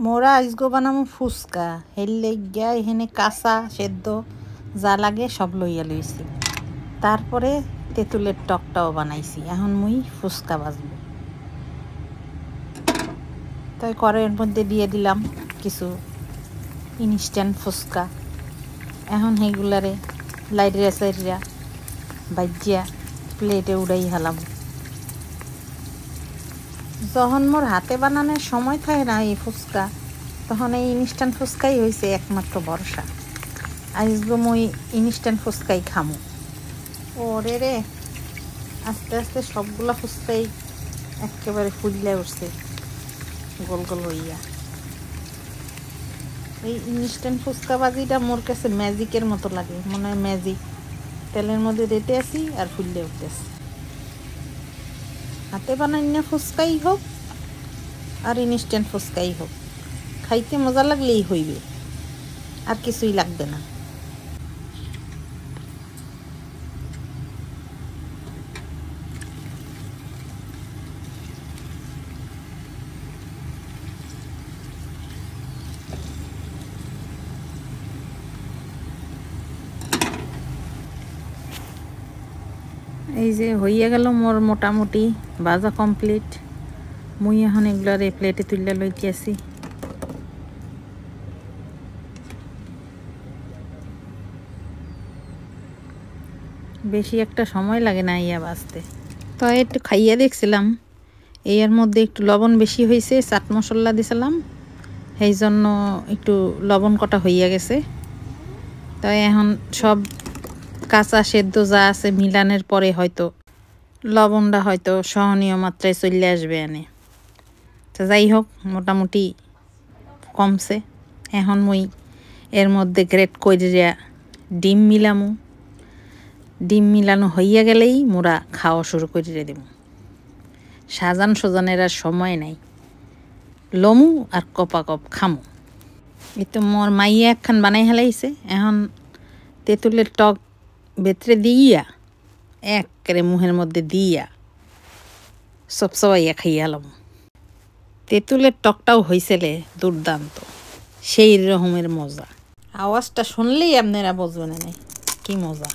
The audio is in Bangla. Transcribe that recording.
মোরা আজগো বানামু ফুচকা হেললে গিয়া এখানে কাঁচা সেদ্ধ যা লাগে সব লইয়া লইছি। তারপরে তেঁতুলের টকটাও বানাইছি। এখন মুই ফুচকা ভাজবো। তাই কড়াইয়ের মধ্যে দিয়ে দিলাম কিছু ইনস্ট্যান্ট ফুচকা। এখন সেইগুলারে লাইটরা সাইডরা বাজিয়া প্লেটে উড়াই হালাম। যখন মোর হাতে বানানোর সময় থাকে না এই ফুচকা, তখন এই ইনস্ট্যান্ট ফুচকাই হয়েছে একমাত্র ভরসা। আজগো মই ইনস্ট্যান্ট ফুচকাই খামু। ওরে রে, আস্তে আস্তে সবগুলা ফুচকাই একেবারে ফুললে উঠছে গোল গোল হইয়া। এই ইনস্ট্যান্ট ফুচকা বাজিটা মোর কাছে ম্যাজিকের মতো লাগে, মনে হয় ম্যাজিক। তেলের মধ্যে দিতে আসি আর ফুললে উঠতেছে। হাতে বানাইনা ফুচকাই হোক আর ইনস্ট্যান্ট ফুচকাই হোক, খাইতে মজা লাগলেই হইবে, আর কিছুই লাগবে না। এই যে হইয়া গেল মোর মোটামুটি ভাজা কমপ্লিট। মুই এখন এগুলার এই প্লেটে তুলে লইতে আসি। বেশি একটা সময় লাগে না ইয়া বাজতে। তো একটু খাইয়া দেখছিলাম, এর মধ্যে একটু লবণ বেশি হয়েছে, চাট মশলা দিছিলাম, সেই জন্য একটু লবণ কটা হইয়া গেছে। তো এখন সব কাঁচা সেদ্ধ যা আছে মিলানের পরে হয়তো লবণটা হয়তো সহনীয় মাত্রায় চলে আসবে এনে। তো যাই হোক, মোটামুটি কমছে। এখন মুই এর মধ্যে গ্রেট কইরা ডিম মিলামু। ডিম মিলানো হইয়া গেলেই মোরা খাওয়া শুরু করে দেব। সাজান সোজানের আর সময় নাই, লমু আর কপা কপ খামু। এই তো মোর মাইয়া একখান বানাই হেলাইছে। এখন তেঁতুলের টক ভেতরে দিয়া একেবারে মুহের মধ্যে দিয়া সব সবাইয়া খাইয়া হলাম। তেঁতুলের টকটাও হয়েছিলে দুর্দান্ত, সেই রকমের মজা। আওয়াজটা শুনলেই আপনারা বুঝবেন না কি মজা।